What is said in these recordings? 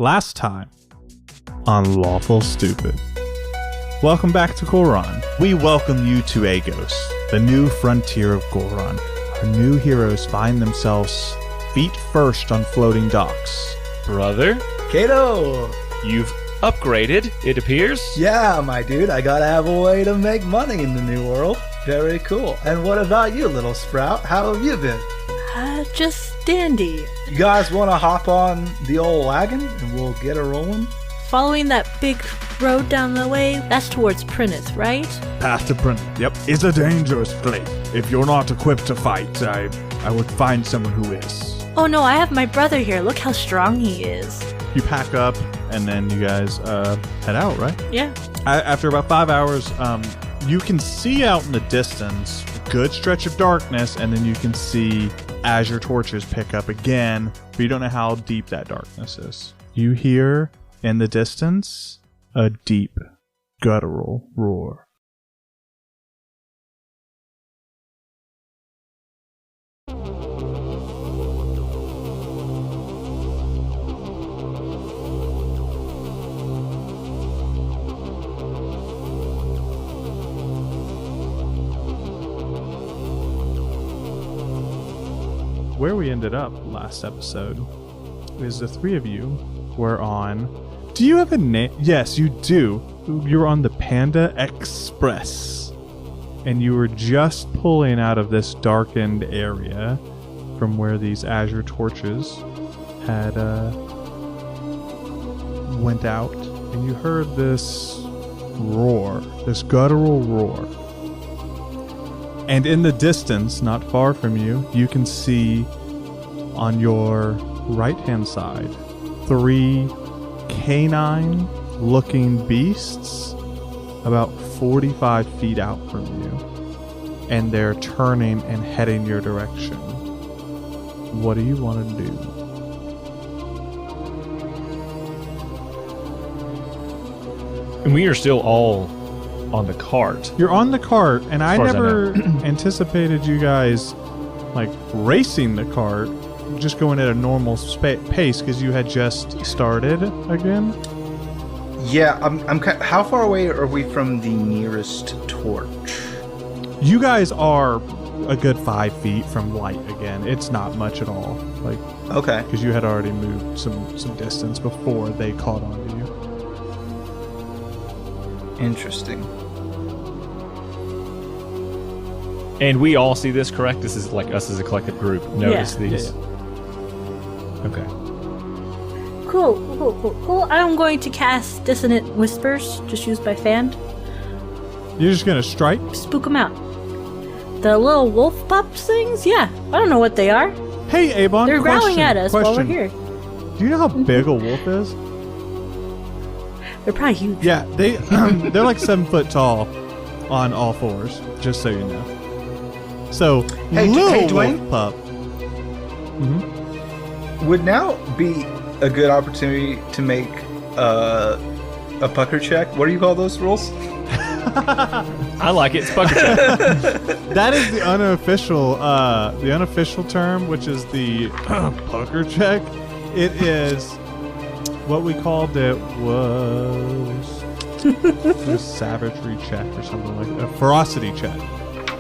Last time on Lawful Stupid. Welcome back to Goron. We welcome you to Agos, the new frontier of Goron. Our new heroes find themselves feet first on floating docks. Brother? Kato! You've upgraded, it appears. Yeah, my dude, I gotta have a way to make money in the new world. Very cool. And what about you, little sprout? How have you been? Just dandy. You guys want to hop on the old wagon and we'll get her rolling? Following that big road down the way, that's towards Prinith, right? Path to Prinith, yep. It's a dangerous place. If you're not equipped to fight, I would find someone who is. Oh no, I have my brother here. Look how strong he is. You pack up, and then you guys head out, right? Yeah. After about 5 hours, you can see out in the distance a good stretch of darkness, and then you can see as your torches pick up again, but you don't know how deep that darkness is. You hear in the distance a deep, guttural roar. Where we ended up last episode is the three of you were on... Do you have a name? Yes, you do. You're on the Panda Express. And you were just pulling out of this darkened area from where these azure torches had went out. And you heard this roar, this guttural roar. And in the distance, not far from you, you can see on your right-hand side 3 canine-looking beasts about 45 feet out from you. And they're turning and heading your direction. What do you want to do? And we are still all on the cart. You're on the cart, and I never anticipated you guys like racing the cart, just going at a normal pace because you had just started again. Yeah, I'm how far away are we from the nearest torch? You guys are a good 5 feet from light again. It's not much at all. Like, okay, because you had already moved some distance before they caught on to you. Interesting. And we all see this, correct? This is like us as a collective group. Notice these. Yeah. Okay. Cool. I'm going to cast Dissonant Whispers, just used by Fan. You're just gonna strike? Spook them out. The little wolf pups things? Yeah. I don't know what they are. Hey, Avon, They're growling at us while we're here. Do you know how big a wolf is? They're probably huge. Yeah, they're like 7 foot tall on all fours, just so you know. So, little Dwayne? wolf pup. Mm-hmm. Would now be a good opportunity to make a pucker check? What do you call those rolls? I like it. It's pucker check. That is the unofficial term, which is the pucker check. It is what we called it was a savagery check or something like that. A ferocity check.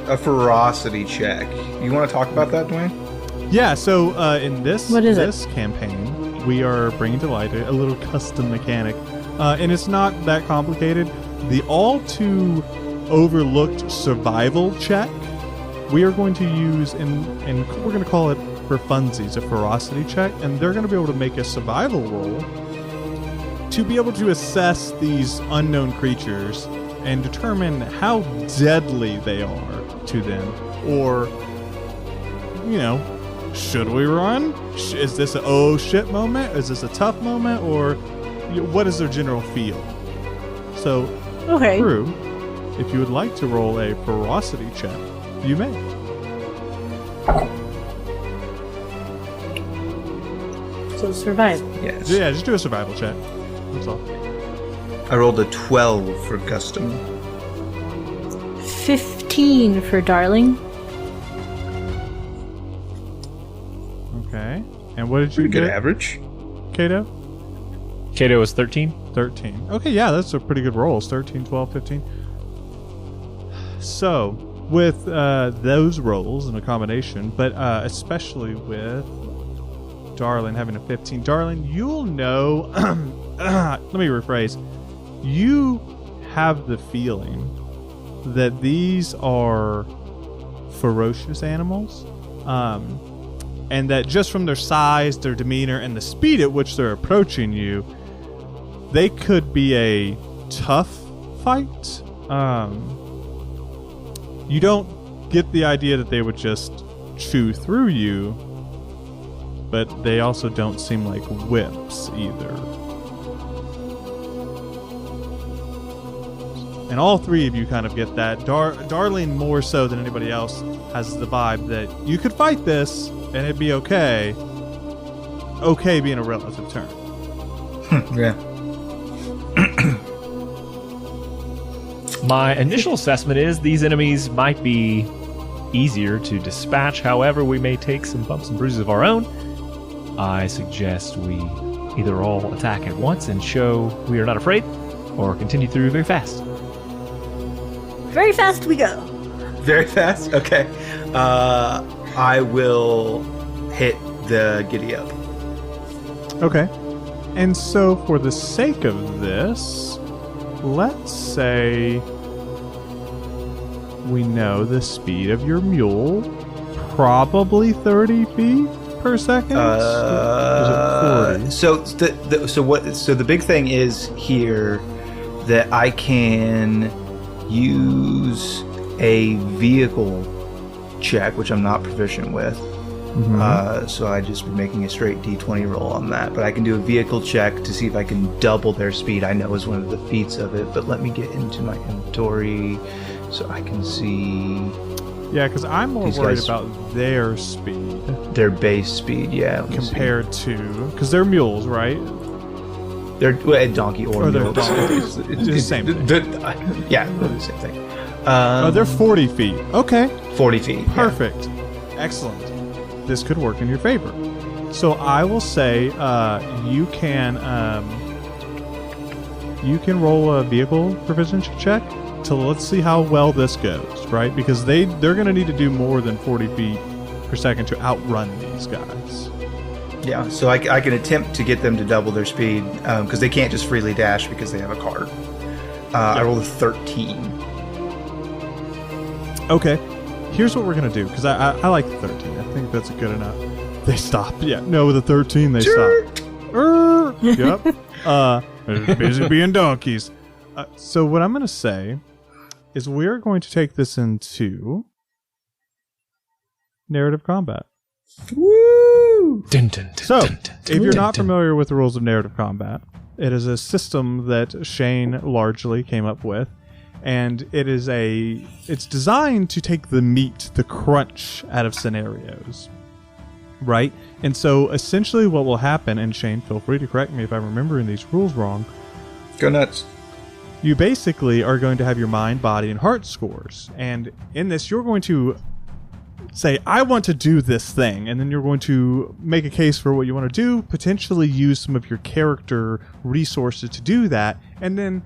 A ferocity check. You want to talk about that, Dwayne? Yeah, so in this it? campaign, we are bringing to light a little custom mechanic. And it's not that complicated. The all too overlooked survival check, we are going to use, and we're going to call it for funsies, a ferocity check. And they're going to be able to make a survival roll to be able to assess these unknown creatures and determine how deadly they are to them. Or, you know, should we run? Is this a oh shit moment? Is this a tough moment? Or what is their general feel? So, Okay. Crew, if you would like to roll a ferocity check, you may. So survive. Yes. Yeah, just do a survival check. That's all. I rolled a 12 for Gustum. 15 for Darling. Okay. And what did you Pretty good get, average. Kato? Kato is 13. 13. Okay, yeah, that's a pretty good rolls. 13, 12, 15. So, with those rolls in a combination, but especially with Darlin having a 15. Darlin, you'll know... let me rephrase. You have the feeling that these are ferocious animals, and that just from their size, their demeanor, and the speed at which they're approaching you, they could be a tough fight. You don't get the idea that they would just chew through you, but they also don't seem like whips either. And all three of you kind of get that. Darlene more so than anybody else has the vibe that you could fight this and it'd be okay. Okay being a relative term. Yeah. My initial assessment is these enemies might be easier to dispatch. However, we may take some bumps and bruises of our own. I suggest we either all attack at once and show we are not afraid, or continue through very fast. Very fast we go. Very fast? Okay. I will hit the giddy up. Okay. And so for the sake of this, let's say we know the speed of your mule, probably 30 feet per second. Is it 40? So the big thing is here that I can use a vehicle check, which I'm not proficient with. Mm-hmm. So I'd just be making a straight D20 roll on that. But I can do a vehicle check to see if I can double their speed. I know is one of the feats of it, but let me get into my inventory so I can see. Yeah, because I'm more worried about their speed. Their base speed, yeah. Compared to... Because they're mules, right? They're a donkey or mule. It's the same thing. Yeah, they're the same thing. They're 40 feet. Okay. 40 feet. Perfect. Yeah. Excellent. This could work in your favor. So I will say you can roll a vehicle proficiency check to let's see how well this goes, right? Because they're going to need to do more than 40 feet per second to outrun these guys. Yeah, so I can attempt to get them to double their speed because they can't just freely dash because they have a cart. I rolled a 13. Okay. Here's what we're going to do, because I like the 13. I think that's good enough. They stop. Yeah, no, with the 13, they stop. Yep. They're busy being donkeys. So what I'm going to say is we're going to take this into narrative combat. Woo! So, if you're not familiar with the rules of narrative combat, it is a system that Shane largely came up with. And it's designed to take the meat, the crunch out of scenarios, right? And so essentially what will happen, and Shane, feel free to correct me if I'm remembering these rules wrong. Go nuts. You basically are going to have your mind, body, and heart scores. And in this, you're going to say, I want to do this thing. And then you're going to make a case for what you want to do, potentially use some of your character resources to do that. And then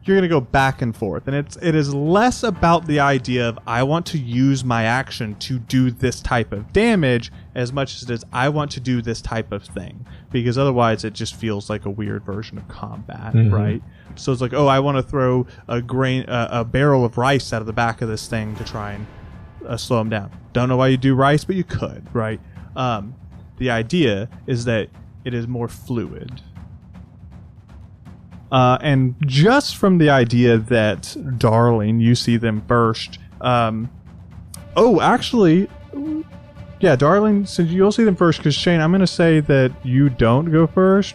you're going to go back and forth. And it is less about the idea of I want to use my action to do this type of damage as much as it is I want to do this type of thing. Because otherwise it just feels like a weird version of combat, right? So it's like, oh, I want to throw a barrel of rice out of the back of this thing to try and slow them down. Don't know why you do rice, but you could, right? The idea is that it is more fluid. And just from the idea that, Darling, you see them first. Yeah, Darling, since you'll see them first, because Shane, I'm going to say that you don't go first.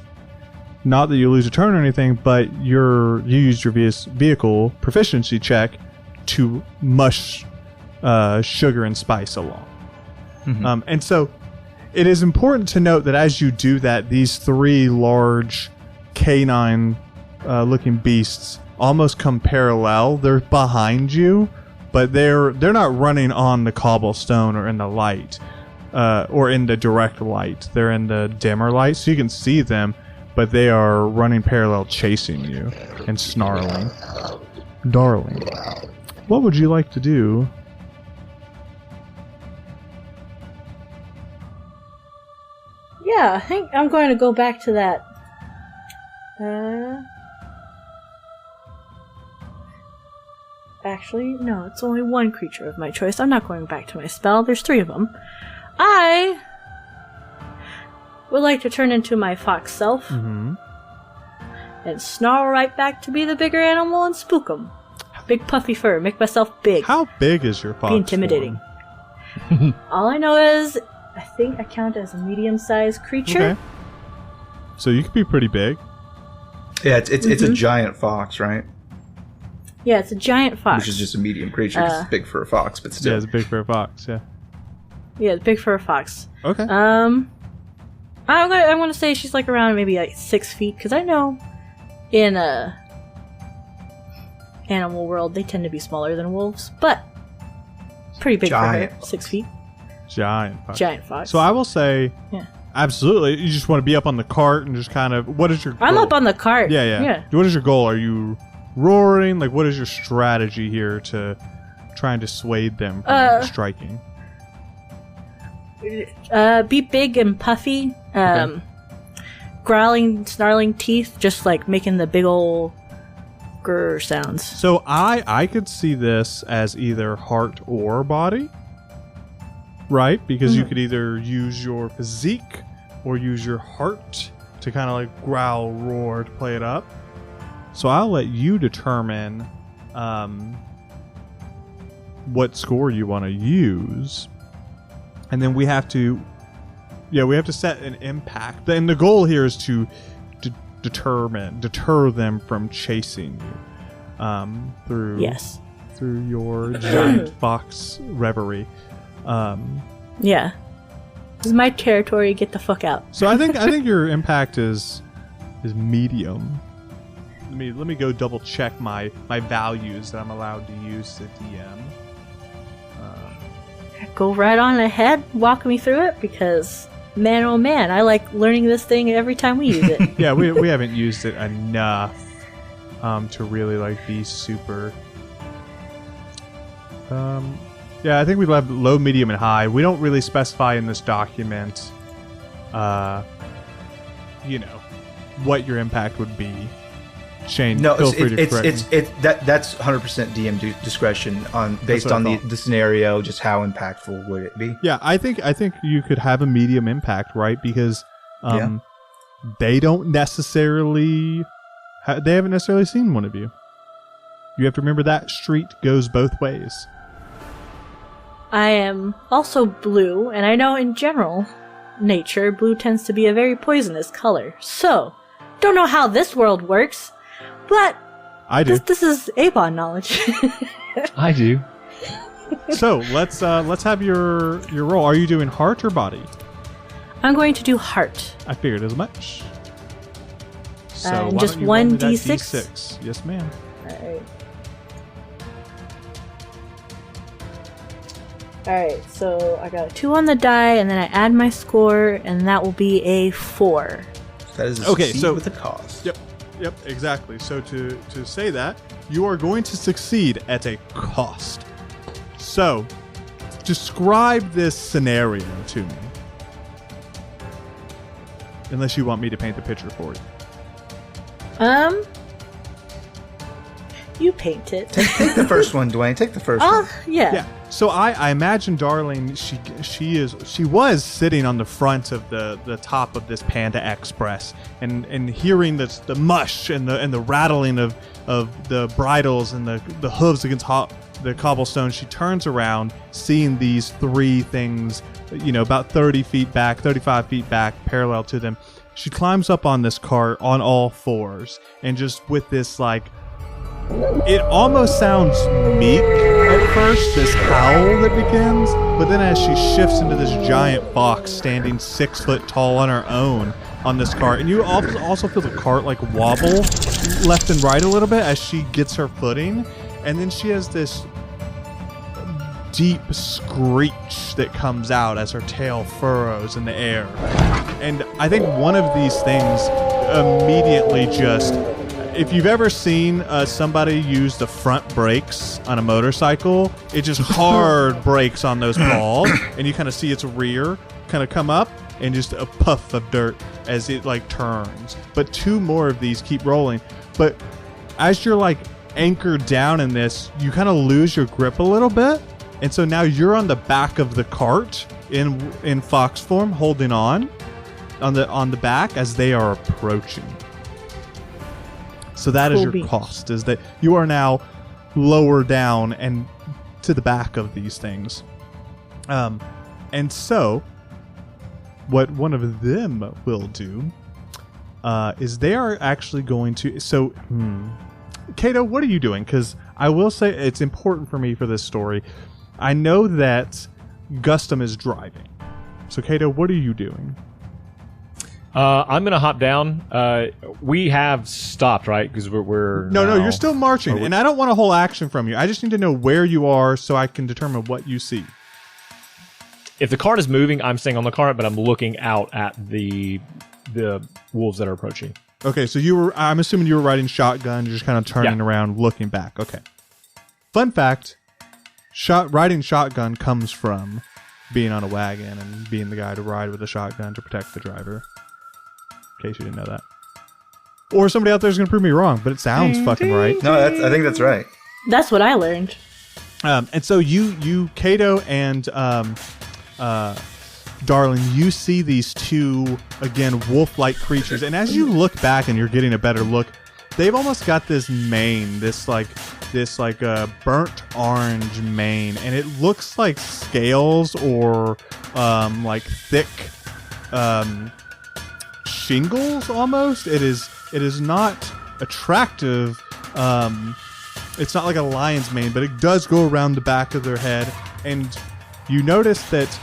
Not that you lose a turn or anything, but you use your vehicle proficiency check to mush sugar and spice along. And so it is important to note that as you do that, these three large canine looking beasts almost come parallel. They're behind you, but they're not running on the cobblestone or in the light or in the direct light. They're in the dimmer light, so you can see them, but they are running parallel, chasing you and snarling. Darling, what would you like to do? Yeah, I think I'm going to go back to that. Actually, no, it's only one creature of my choice. I'm not going back to my spell. There's 3 of them. I would like to turn into my fox self and snarl right back to be the bigger animal and spook them. Big puffy fur, make myself big. How big is your fox? Be intimidating. All I know is, I think I count as a medium-sized creature. Okay. So you could be pretty big. Yeah, it's a giant fox, right? Yeah, it's a giant fox. Which is just a medium creature. 'Cause it's big for a fox, but still. Yeah, it's big for a fox. Yeah. Yeah, it's big for a fox. Okay. I'm gonna say she's like around maybe like 6 feet, because I know in animal world they tend to be smaller than wolves, but pretty big Giant for her. 6 feet. Giant fox. Giant fox. So I will say, yeah, absolutely. You just want to be up on the cart and just kind of. What is your goal? I'm up on the cart. Yeah. What is your goal? Are you roaring? Like, what is your strategy here to try and dissuade them from striking? Be big and puffy. Growling, snarling teeth, just like making the big ol' grr sounds. So I could see this as either heart or body, right? Because you could either use your physique or use your heart to kind of like growl, roar to play it up. So I'll let you determine what score you want to use, and then we have to set an impact. And the goal here is to deter them from chasing you through your giant fox reverie. Yeah, this is my territory. Get the fuck out. So I think your impact is medium. Let me go double check my values that I'm allowed to use to DM. Go right on ahead, walk me through it, because man oh man, I like learning this thing every time we use it. Yeah, we haven't used it enough to really like be super. Yeah, I think we have low, medium, and high. We don't really specify in this document, what your impact would be. Shane, feel free to correct me. That's 100% DM discretion based on the scenario. Just how impactful would it be? Yeah, I think you could have a medium impact, right? Because they don't necessarily they haven't necessarily seen one of you. You have to remember that street goes both ways. I am also blue, and I know in general nature blue tends to be a very poisonous color. So, don't know how this world works. But I do. This is Avon knowledge. I do. So let's have your roll. Are you doing heart or body? I'm going to do heart. I figured as much. So why just don't you roll me that 1d6? D6? Yes, ma'am. Alright, so I got a 2 on the die, and then I add my score, and that will be a 4. That is with a cost. Yep, exactly. So to say that, you are going to succeed at a cost. So, describe this scenario to me. Unless you want me to paint the picture for you. You paint it. Take the first one, Dwayne. Take the first one. Yeah. So I imagine Darling, she was sitting on the front of the top of this Panda Express and hearing the mush and the rattling of the bridles and the hooves against the cobblestone. She turns around, seeing these 3 things, about 30 feet back, 35 feet back, parallel to them. She climbs up on this cart on all 4s, and just with this it almost sounds meek at first, this howl that begins, but then as she shifts into this giant fox standing 6 foot tall on her own on this cart, and you also feel the cart wobble left and right a little bit as she gets her footing, and then she has this deep screech that comes out as her tail furrows in the air. And I think one of these things immediately just... If you've ever seen somebody use the front brakes on a motorcycle, it just hard brakes on those balls, and you kind of see its rear kind of come up, and just a puff of dirt as it like turns. But 2 more of these keep rolling. But as you're like anchored down in this, you kind of lose your grip a little bit, and so now you're on the back of the cart in fox form, holding on the back as they are approaching. So that is your cost, is that you are now lower down and to the back of these things. And so what one of them will do is they are actually going to... So, Kato, what are you doing? Because I will say it's important for me for this story. I know that Gustum is driving. So, Kato, what are you doing? I'm going to hop down. We have stopped, right? Because we're No, you're still marching. And I don't want a whole action from you. I just need to know where you are so I can determine what you see. If the cart is moving, I'm staying on the cart, but I'm looking out at the wolves that are approaching. Okay, so I'm assuming you were riding shotgun, just kind of turning around, looking back. Okay. Fun fact, riding shotgun comes from being on a wagon and being the guy to ride with a shotgun to protect the driver. In case you didn't know that. Or somebody out there is going to prove me wrong, but it sounds fucking right. No, I think that's right. That's what I learned. And so you Kato and Darling, you see these 2, again, wolf-like creatures, and as you look back and you're getting a better look, they've almost got this mane, this burnt orange mane, and it looks like scales or like thick shingles almost. It is not attractive. It's not like a lion's mane, but it does go around the back of their head, and you notice that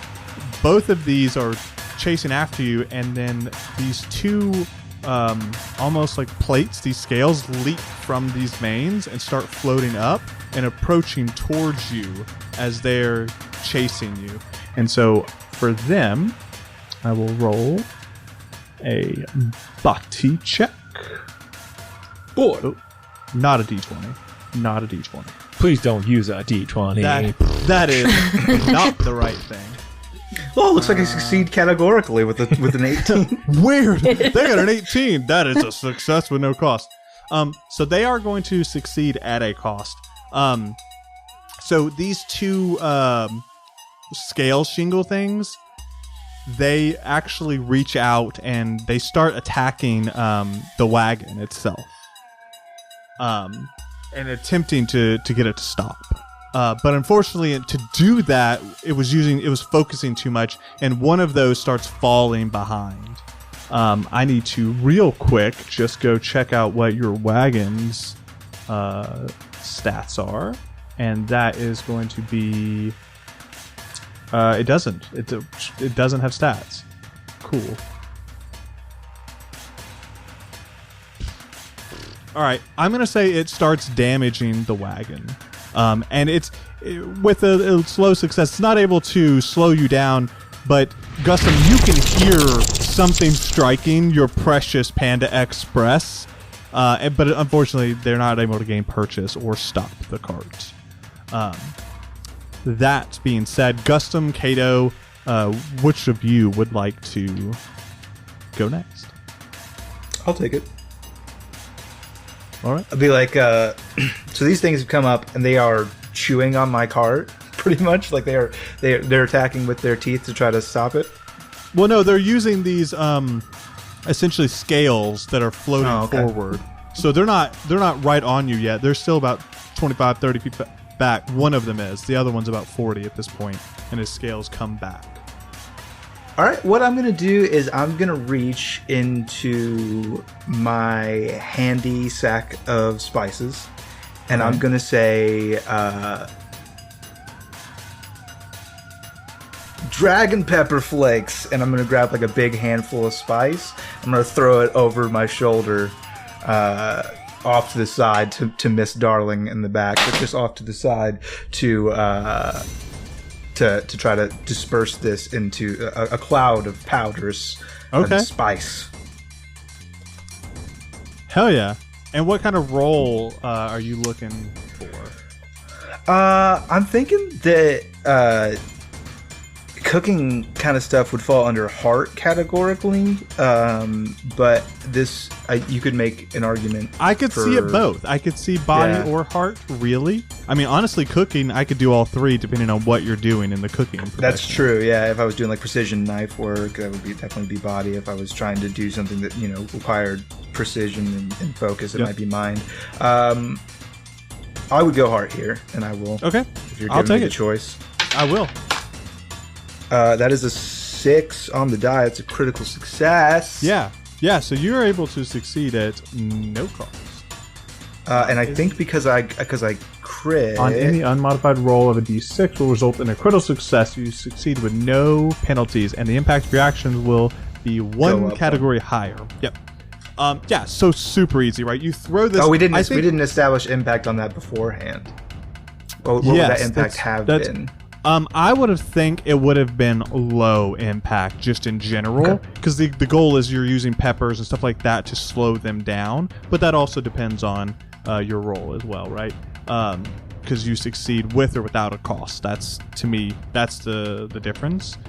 both of these are chasing after you, and then these 2 almost like plates, these scales leap from these manes and start floating up and approaching towards you as they're chasing you. And so for them, I will roll a bhakti check. Boy. Oh, not a d20. Not a d20. Please don't use a d20. That is not the right thing. Oh, looks like I succeed categorically with an 18. Weird. They got an 18. That is a success with no cost. So they are going to succeed at a cost. So these 2 scale shingle things, they actually reach out and they start attacking the wagon itself. And attempting to get it to stop. But unfortunately, to do that, it was focusing too much, and one of those starts falling behind. I need to real quick just go check out what your wagon's stats are, and that is going to be. It doesn't have stats. Cool. All right, I'm going to say it starts damaging the wagon. And with a slow success, it's not able to slow you down, but Gustum, you can hear something striking your precious Panda Express, but unfortunately, they're not able to gain purchase or stop the cart. That being said, Gustum, Kato, which of you would like to go next? I'll take it. All right. I'll be like, so these things have come up and they are chewing on my cart, pretty much. Like they're attacking with their teeth to try to stop it. Well, no, they're using these essentially scales that are floating forward. So they're not right on you yet. They're still about 25, 30 feet back. One of them is. The other one's about 40 at this point, and his scales come back. All right, what I'm going to do is I'm going to reach into my handy sack of spices, and I'm going to say, dragon pepper flakes, and I'm going to grab like a big handful of spice. I'm going to throw it over my shoulder, off to the side to Miss Darling in the back, but just off to the side to try to disperse this into a cloud of powders and spice. Hell yeah. And what kind of role are you looking for? I'm thinking that cooking kind of stuff would fall under heart categorically, but this you could make an argument. I could see it both. I could see body or heart, really. I mean, honestly, cooking, I could do all three depending on what you're doing in the cooking profession. That's true, yeah. If I was doing like precision knife work, that would definitely be body. If I was trying to do something that, required precision and focus, it might be mind. I would go heart here, and I will. Okay. If you're I'll giving take me it. the choice. I will. That is a 6 on the die. It's a critical success. Yeah. Yeah, so you're able to succeed at no cost. And I think because I crit On any unmodified roll of a d6 will result in a critical success. You succeed with no penalties, and the impact of your actions will be one category higher. Yep. Yeah, so super easy, right? You throw this... Oh, we didn't establish impact on that beforehand. What would that impact have been? I would have think it would have been low impact just in general, because the goal is you're using peppers and stuff like that to slow them down, but that also depends on your roll as well, right? Because you succeed with or without a cost. That's, to me, that's the difference.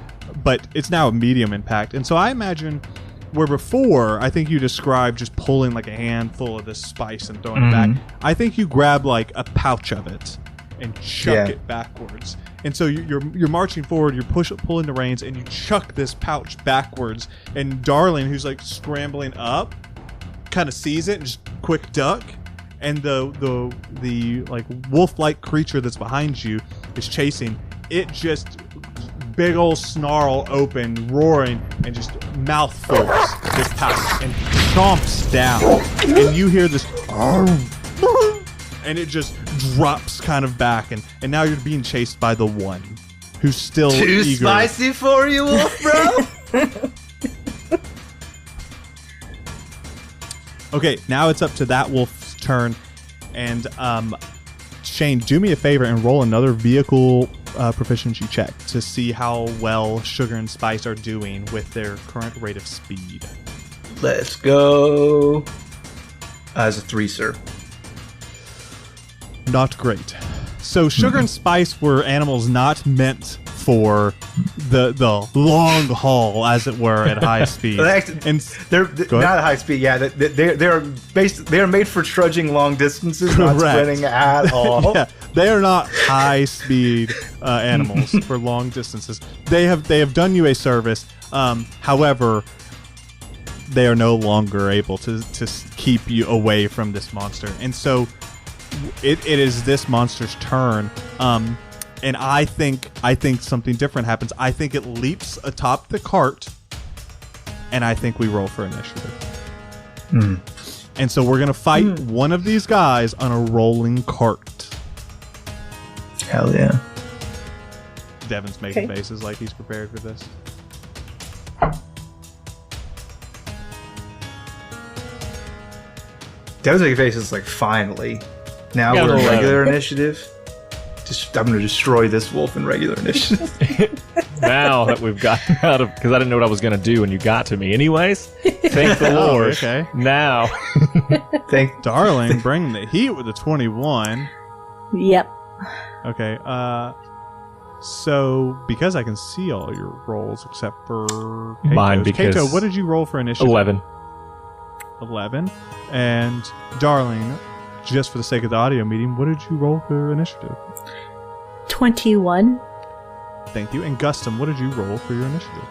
But it's now a medium impact, and so I imagine where before I think you described just pulling like a handful of this spice and throwing it back. I think you grab like a pouch of it and chuck it backwards. And so you're marching forward, you're pulling the reins, and you chuck this pouch backwards. And Darling, who's like scrambling up, kind of sees it and just quick duck. And the like wolf-like creature that's behind you is chasing. It just big old snarl open, roaring, and just mouthfuls this pouch and chomps down. And you hear this. And it just drops kind of back, and now you're being chased by the one who's still too eager. Spicy for you, wolf, bro. Okay, now it's up to that wolf's turn, and Shane, do me a favor and roll another vehicle proficiency check to see how well Sugar and Spice are doing with their current rate of speed. Let's go. As a 3, sir. Not great. So Sugar and Spice were animals not meant for the long haul, as it were, at high speed. And they're not at high speed. Yeah, they're made for trudging long distances, not sprinting at all. Yeah, they are not high speed animals for long distances. They have done you a service. However, they are no longer able to keep you away from this monster, and so. It is this monster's turn, and I think something different happens. I think it leaps atop the cart, and I think we roll for initiative. And so we're gonna fight one of these guys on a rolling cart. Hell yeah! Devin's making faces like he's prepared for this. Devin's making faces like finally. Now we're in regular initiative. I'm going to destroy this wolf in regular initiative. Now that we've gotten out of... Because I didn't know what I was going to do when you got to me. Anyways, thank the Lord. Okay. Now. Darling, bring the heat with a 21. Yep. Okay. So, because I can see all your rolls except for Kato's. Mine, because... Kato, what did you roll for initiative? 11. 11. And Darling... Just for the sake of the audio meeting, what did you roll for initiative? 21. Thank you. And Gustum, what did you roll for your initiative?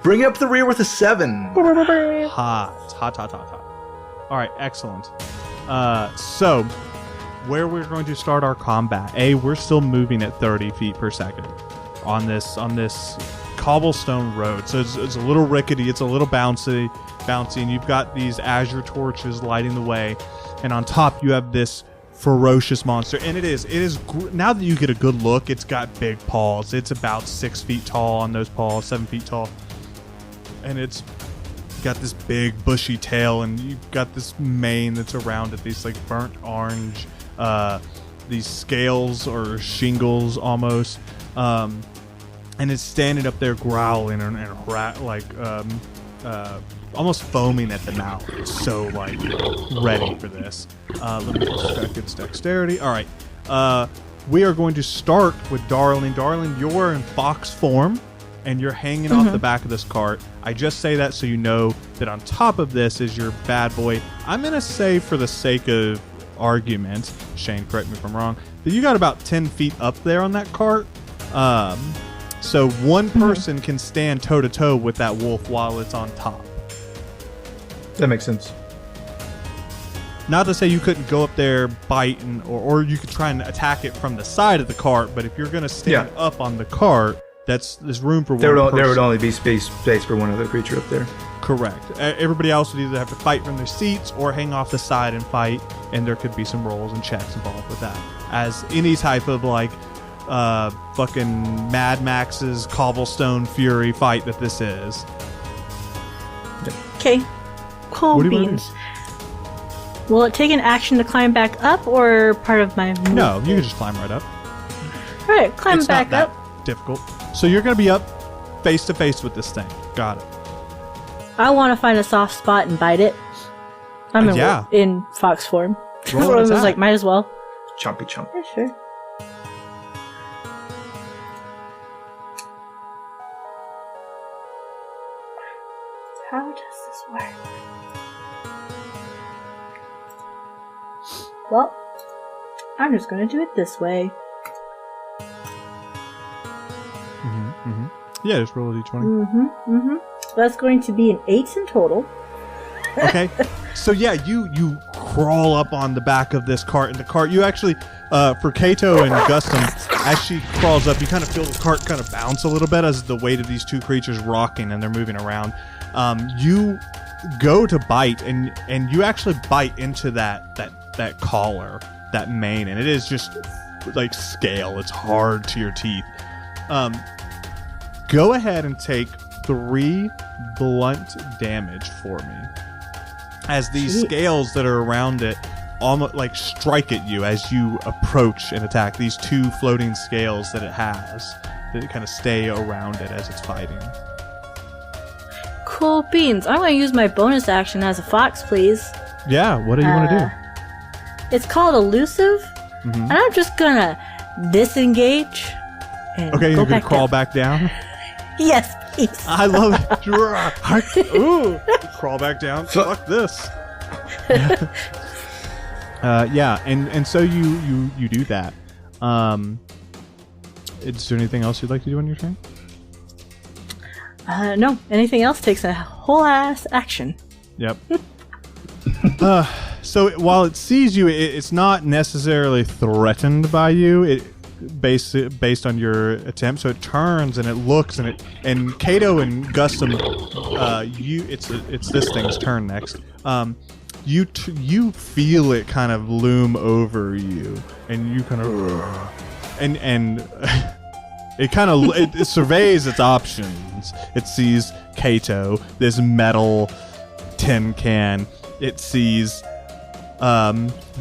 Bring up the rear with a 7. Hot. All right, excellent. So, where we're going to start our combat. We're still moving at 30 feet per second on this cobblestone road. So it's a little rickety, it's a little bouncy, and you've got these azure torches lighting the way. And on top, you have this ferocious monster. And it is now that you get a good look, it's got big paws. It's about 6 feet tall on those paws, 7 feet tall. And it's got this big bushy tail, and you've got this mane that's around it, these like burnt orange, these scales or shingles almost. And it's standing up there growling and almost foaming at the mouth. It's so like ready for this. Let me just check its dexterity. All right. We are going to start with Darling. Darling, you're in fox form, and you're hanging off the back of this cart. I just say that so you know that on top of this is your bad boy. I'm going to say, for the sake of argument, Shane, correct me if I'm wrong, that you got about 10 feet up there on that cart. So one person can stand toe-to-toe with that wolf while it's on top. That makes sense. Not to say you couldn't go up there, bite, or you could try and attack it from the side of the cart, but if you're going to stand up on the cart, there's room for one person. There would only be space for one other creature up there. Correct. Everybody else would either have to fight from their seats or hang off the side and fight, and there could be some rolls and checks involved with that. As any type of like fucking Mad Max's Cobblestone Fury fight that this is. Okay. Cool beans. Will it take an action to climb back up, or part of my move? No, you can just climb right up. All right, climb it's back not up. That difficult. So you're going to be up face to face with this thing. Got it. I want to find a soft spot and bite it. I'm in fox form. Roll I was like, might as well. Chompy chomp. Yeah, sure. How does this work? Well, I'm just going to do it this way. Yeah, just roll a d20. That's going to be an 8 in total. Okay. So yeah, you crawl up on the back of this cart. And the cart, you actually, for Kato and Gustum, as she crawls up, you kind of feel the cart kind of bounce a little bit as the weight of these two creatures rocking and they're moving around. You go to bite, and you actually bite into that collar, that mane, and it is just like scale. It's hard to your teeth. Go ahead and take 3 blunt damage for me, as these scales that are around it almost like strike at you as you approach and attack. These 2 floating scales that it has that kind of stay around it as it's fighting. Cool beans. I'm going to use my bonus action as a fox, please. Yeah, what do you want to do? It's called elusive, and I'm just going to disengage and okay, go you're going to crawl down. back down? Yes, please. I love it. Ooh, crawl back down. Fuck this. Yeah, and so you do that. Is there anything else you'd like to do on your turn? No. Anything else takes a whole ass action. Yep. So while it sees you, it's not necessarily threatened by you. Based on your attempt, so it turns and it looks and Kato and Gustum, it's this thing's turn next. You feel it kind of loom over you, and you kind of and it kind of it surveys its options. It sees Kato, this metal tin can. It sees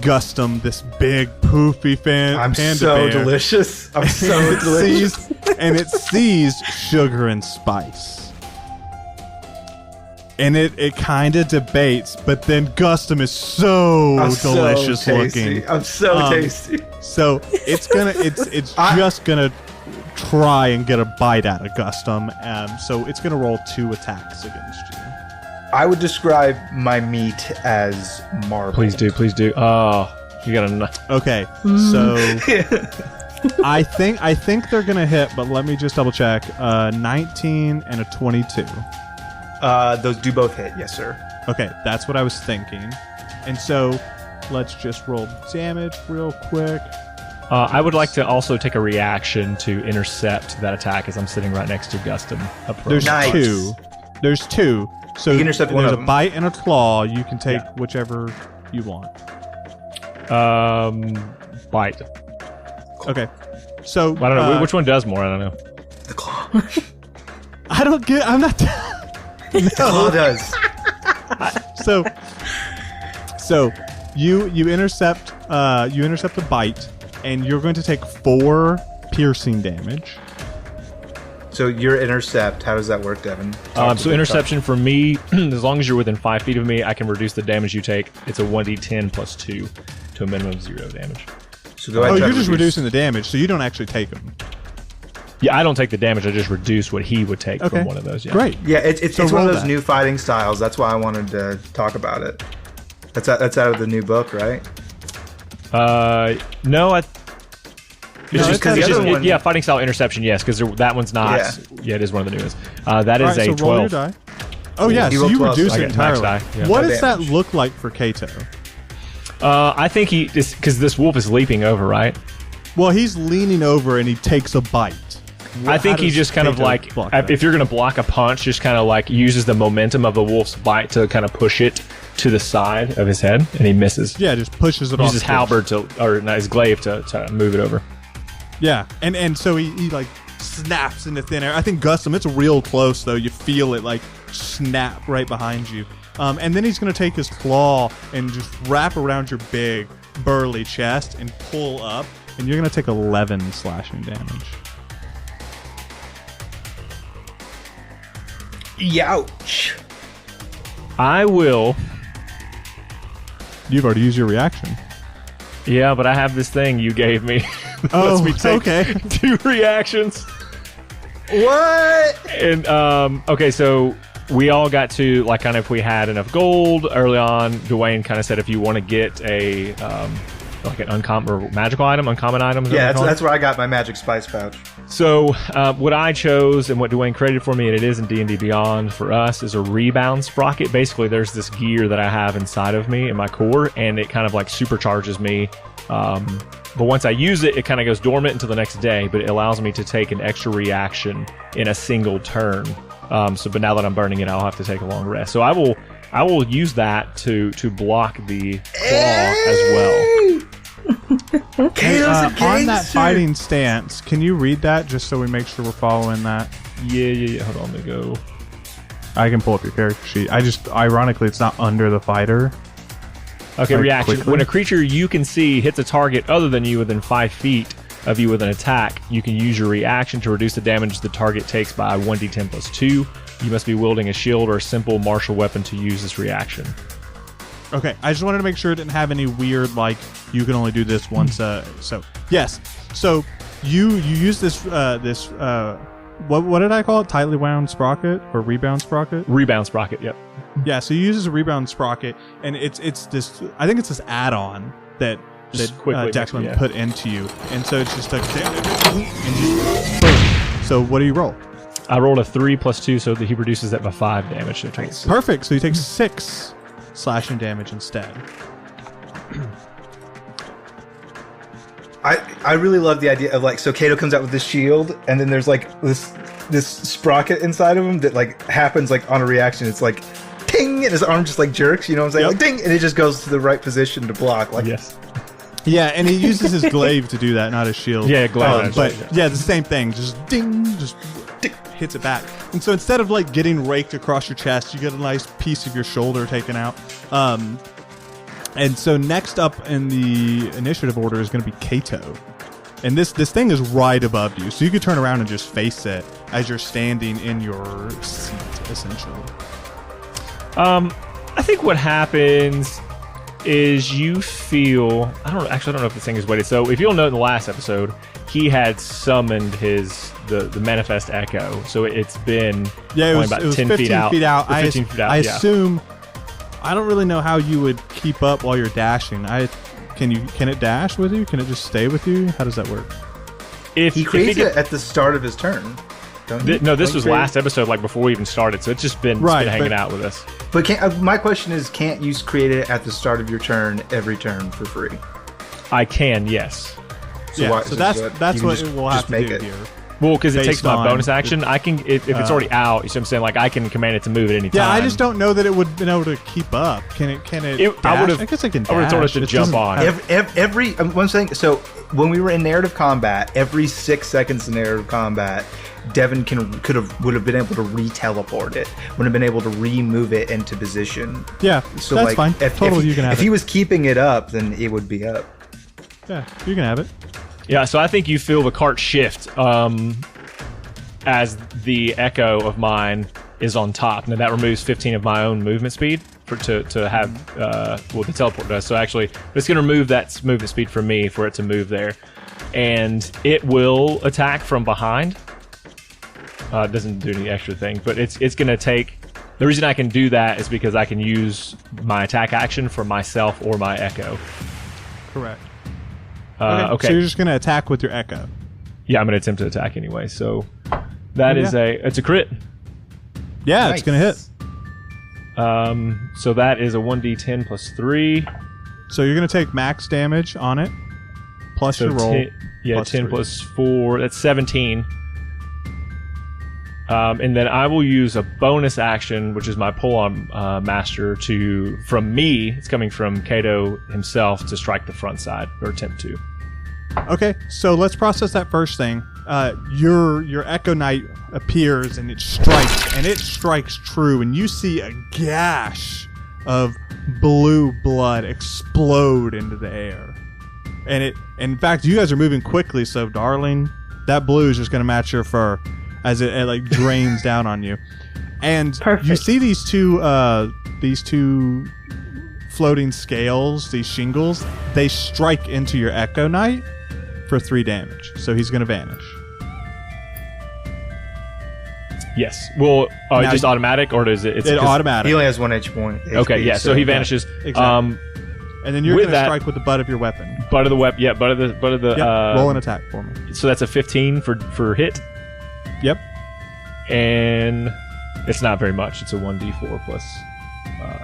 Gustum, this big poofy panda bear. Delicious. I'm so delicious. And it sees sugar and spice. And it kind of debates, but then Gustum is so delicious looking. I'm so tasty. So it's just gonna try and get a bite out of Gustum. So it's gonna roll 2 attacks against you. I would describe my meat as marble. Please do. Oh, you got a... Okay, so I think they're gonna hit, but let me just double check. 19 and a 22. Those do both hit, yes, sir. Okay, that's what I was thinking. And so let's just roll damage real quick. I would like to also take a reaction to intercept that attack, as I'm sitting right next to Gustum. There's Nice. 2. There's 2. So You intercept one there's of a them. bite and a claw. You can take whichever you want. Bite. Okay. So I don't know. Which one does more? I don't know. The claw. I don't get. I'm not. The claw does. So you intercept the bite, and you're going to take 4 piercing damage. So your intercept, how does that work, Devin? So interception for me, as long as you're within 5 feet of me, I can reduce the damage you take. It's a 1d10 plus 2 to a minimum of 0 damage. So go ahead. Oh, you're just reducing the damage, so you don't actually take them. Yeah, I don't take the damage. I just reduce what he would take from one of those. Yeah. Great. Yeah, it's So one of roll those that. new fighting styles. That's why I wanted to talk about it. That's out of the new book, right? No, It's just because the other one. yeah, fighting style interception, yes, because that one's not. Yeah, it is one of the newest. That is All right, a so roll your 12. die. Oh yeah, He so rolled you 12, reduce so I it get max entirely. die, yeah. What No does that damage. look like for Kato? I think because this wolf is leaping over, right? Well, he's leaning over and he takes a bite. I think How he does just kind of Kato like, block that? if you're going to block a punch, just kind of like uses the momentum of the wolf's bite to kind of push it to the side of his head, and he misses. Yeah, just pushes it off. Uses the halberd or not, his glaive to move it over. Yeah, and so he like snaps into thin air. I think Gustum, it's real close though. You feel it like snap right behind you. And then he's going to take his claw and just wrap around your big burly chest and pull up, and you're going to take 11 slashing damage. Youch. I will. You've already used your reaction. Yeah, but I have this thing you gave me. that Oh, lets me take okay. 2 reactions. What? And okay, so we all got to like kind of if we had enough gold early on. Dwayne kind of said if you want to get a like an uncommon or magical item, uncommon item. Yeah, that's where I got my magic spice pouch. So what I chose and what Dwayne created for me, and it is in D&D Beyond for us, is a rebound sprocket. Basically, there's this gear that I have inside of me in my core, and it kind of like supercharges me. But once I use it, it kind of goes dormant until the next day, but it allows me to take an extra reaction in a single turn. But now that I'm burning it, I'll have to take a long rest. So I will use that to block the claw as well. On that fighting stance, can you read that just so we make sure we're following that? Yeah. Hold on, let me go. I can pull up your character sheet. Ironically, it's not under the fighter. Okay, Like, reaction. quickly? When a creature you can see hits a target other than you within 5 feet of you with an attack, you can use your reaction to reduce the damage the target takes by 1d10 plus 2. You must be wielding a shield or a simple martial weapon to use this reaction. Okay, I just wanted to make sure it didn't have any weird, like, you can only do this once. So, yes. So, you use this, what did I call it? Tightly wound sprocket or rebound sprocket? Rebound sprocket, yep. Yeah, so you use this rebound sprocket, and it's this, I think it's this add-on that Just quickly Declan yeah. put into you. And so it's just like, and just, boom. So what do you roll? I rolled a 3 plus 2, so that he reduces that by 5 damage. So nice. Perfect. So you take 6 slashing damage instead. I really love the idea of like, so Kato comes out with this shield, and then there's like this sprocket inside of him that like happens like on a reaction. It's like ting, and his arm just like jerks, you know what I'm saying? Yep. Like ding, and it just goes to the right position to block. Like Yes. Yeah, and he uses his glaive to do that, not his shield. Yeah, glaive. But yeah, the same thing. Just ding, just ding, hits it back. And so instead of like getting raked across your chest, you get a nice piece of your shoulder taken out. And so next up in the initiative order is going to be Kato. And this thing is right above you. So you could turn around and just face it as you're standing in your seat, essentially. I think what happens is you feel... I don't know if this thing is weighted. So if you'll note in the last episode, he had summoned the manifest echo. So it's been Yeah, about it was 10 15 feet out. feet out. 15 feet out, I yeah. assume... I don't really know how you would keep up while you're dashing. Can it dash with you? Can it just stay with you? How does that work? he creates it at the start of his turn. Don't you? No, this Don't was you create last episode, like before we even started. So it's just been, Right, hanging but- out with us. But my question is, can't you create it at the start of your turn every turn for free? I can, yes. So why- so that's you what can we'll have just to make do it. here. Well, because it takes Based my on bonus action. I can, if it's already out, you see what I'm saying? Like, I can command it to move at any time. Yeah, I just don't know that it would been able to keep up. Can it dash? I guess I can dash. I would've told it to jump doesn't on. have- Every one thing. So when we were in narrative combat, every 6 seconds in narrative combat, Devin would have been able to re-teleport it. Would have been able to remove it into position. Yeah, So that's like, fine. Totally, you can have If it. he was keeping it up, then it would be up. Yeah, you can have it. Yeah, so I think you feel the cart shift. as the echo of mine is on top. Now that removes 15 of my own movement speed to have the teleport does. So actually, it's going to remove that movement speed from me for it to move there, and it will attack from behind. It doesn't do any extra thing, but it's going to take. The reason I can do that is because I can use my attack action for myself or my echo. Correct. Okay. So you're just going to attack with your echo. Yeah, I'm going to attempt to attack anyway. So that is it's a crit. Yeah, Nice. it's going to hit. So that is a 1d10 plus 3. So you're going to take max damage on it, plus So your roll. 10 3. plus 4. That's 17. And then I will use a bonus action, which is my pull-on master, from me. It's coming from Kato himself to strike the front side, or attempt to. Okay, so let's process that first thing. Your Echo Knight appears and it strikes true, and you see a gash of blue blood explode into the air. And in fact, you guys are moving quickly, so darling, that blue is just going to match your fur as it like drains down on you. And Perfect. you see these two floating scales, these shingles, they strike into your Echo Knight for 3 damage. So he's going to vanish. Yes. Well, Now just automatic, or does it? It's It 'cause- automatic. He only has 1 point. Okay, HP, yeah. So he vanishes. exactly. And then you're with going to that- strike with the butt of your weapon. Butt of the weapon. Yeah, butt of the. Yep. Roll an attack for me. So that's a 15 for hit, Yep. and it's not very much. It's a 1d4 plus.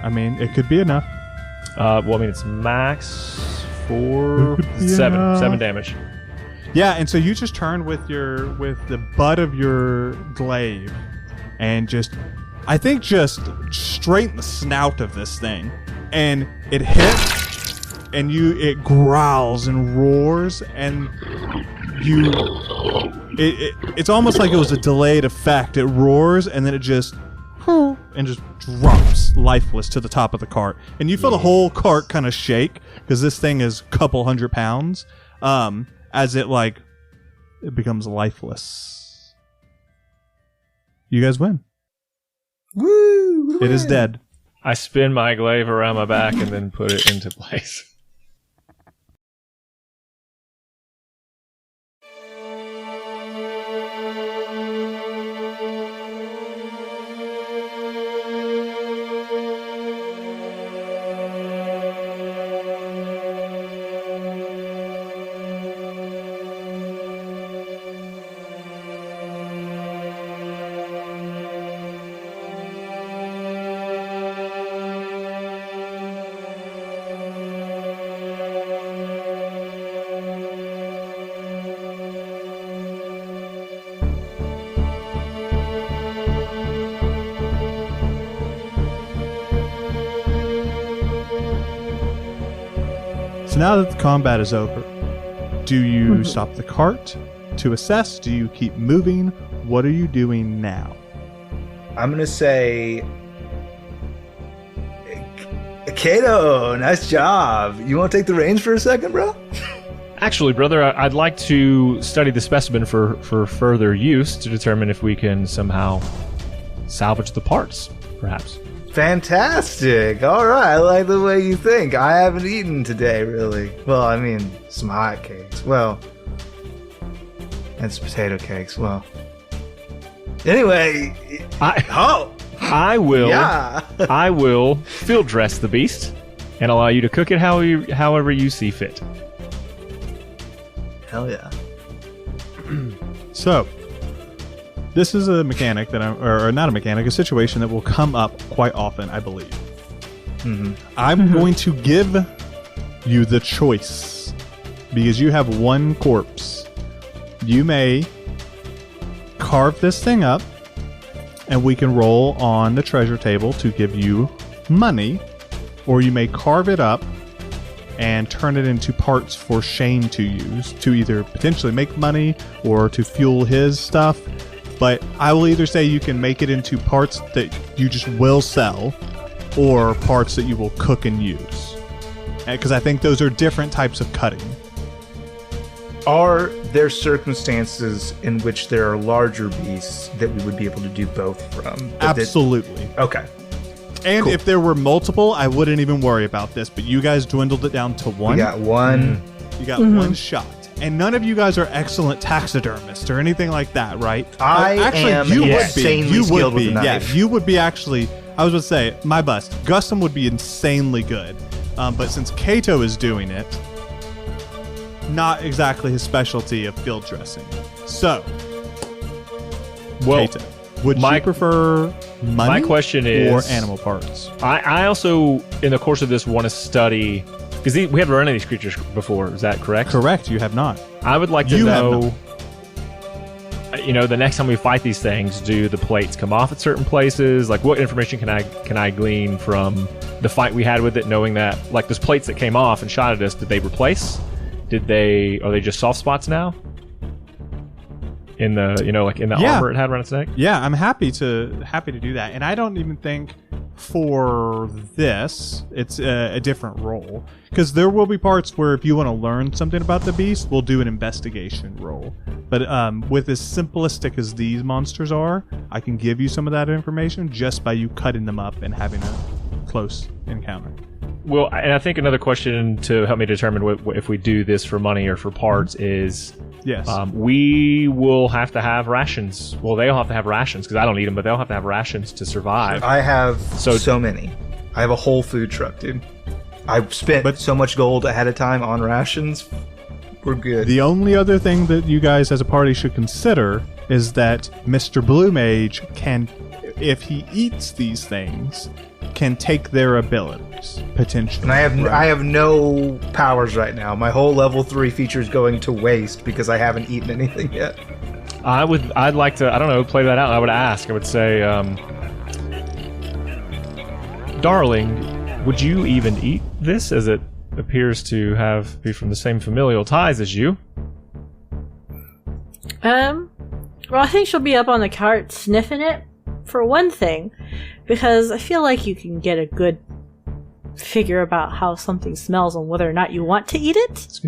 I mean, it could be enough. Well, I mean, it's max 4, Yeah. 7 damage. Yeah, and so you just turn with the butt of your glaive and just straighten the snout of this thing, and it hits, and it growls and roars, and it's almost like it was a delayed effect. It roars, and then it just drops lifeless to the top of the cart, and you feel the whole cart kind of shake because this thing is a couple 100 pounds. As it becomes lifeless. You guys win. Woo! It is dead. I spin my glaive around my back and then put it into place. So now that the combat is over, do you stop the cart to assess? Do you keep moving? What are you doing now? I'm going to say... Kato, nice job. You want to take the reins for a second, bro? Actually, brother, I'd like to study the specimen for further use to determine if we can somehow salvage the parts, perhaps. Fantastic. All right. I like the way you think. I haven't eaten today, really. Well, I mean, some hot cakes. Well, and some potato cakes. Well, anyway. I will. Yeah. I will field dress the beast and allow you to cook it however you see fit. Hell yeah. So, this is a mechanic that or not a mechanic, a situation that will come up quite often, I believe. Mm-hmm. I'm going to give you the choice because you have 1 corpse. You may carve this thing up, and we can roll on the treasure table to give you money, or you may carve it up and turn it into parts for Shane to use to either potentially make money or to fuel his stuff. But I will either say you can make it into parts that you just will sell or parts that you will cook and use. Because I think those are different types of cutting. Are there circumstances in which there are larger beasts that we would be able to do both from? Absolutely. Okay. And Cool. if there were multiple, I wouldn't even worry about this. But you guys dwindled it down to one. We got one. You got one shot. And none of you guys are excellent taxidermists or anything like that, right? I actually, am you insanely would be. You skilled would be. with a knife. Yeah, you would be actually. I was going to say, my bust. Gustum would be insanely good. But since Kato is doing it, not exactly his specialty of field dressing. So, Well, Kato, would you prefer money my question is, or animal parts? I also, in the course of this, want to study, because we haven't run any of these creatures before. Is that correct? Correct, you have not. I would like to You have know, the next time we fight these things, do the plates come off at certain places? Like, what information can I glean from the fight we had with it, knowing that, like, those plates that came off and shot at us, did they replace? Are they just soft spots now? In the, in the Yeah. armor it had around its neck? Yeah, I'm happy to do that. And I don't even think for this it's a different role, because there will be parts where if you want to learn something about the beast, we'll do an investigation roll. But with as simplistic as these monsters are, I can give you some of that information just by you cutting them up and having a close encounter. Well, and I think another question to help me determine if we do this for money or for parts is, Yes. we will have to have rations. Well, they'll have to have rations, because I don't eat them, but they'll have to have rations to survive. I have So- so many. I have a whole food truck, dude. I've spent so much gold ahead of time on rations. We're good. The only other thing that you guys as a party should consider is that Mr. Blue Mage can, if he eats these things, can take their abilities potentially. And I have no powers right now. My whole level 3 feature is going to waste because I haven't eaten anything yet. I'd like to, I don't know, play that out. I would ask. I would say, darling, would you even eat this, as it appears to be from the same familial ties as you? Well, I think she'll be up on the cart sniffing it, for one thing, because I feel like you can get a good figure about how something smells and whether or not you want to eat it.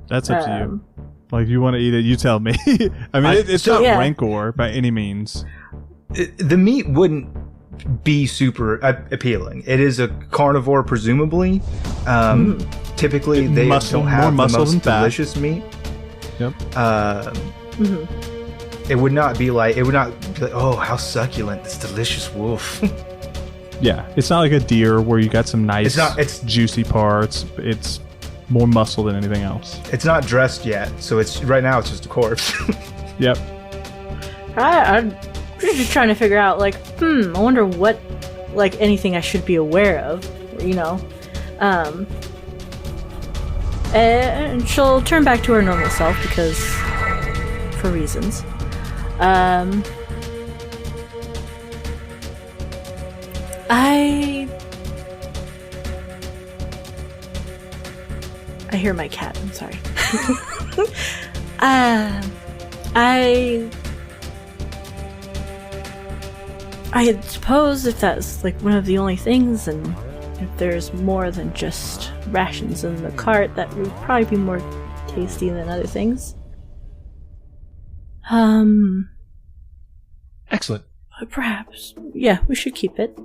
That's up to you. Like, if you want to eat it, you tell me. I mean, it's not rancor by any means. The meat wouldn't be super appealing. It is a carnivore, presumably. Typically, they don't have the most delicious meat. Yep. It would not be like, oh, how succulent, this delicious wolf. Yeah, it's not like a deer where you got some nice, it's juicy parts. It's more muscle than anything else. It's not dressed yet, so right now it's just a corpse. Yep. I'm just trying to figure out, like, I wonder what, like, anything I should be aware of, and she'll turn back to her normal self because, for reasons. I hear my cat. I'm sorry. I suppose if that's like one of the only things, and if there's more than just rations in the cart, that would probably be more tasty than other things. Excellent. But perhaps, yeah, we should keep it.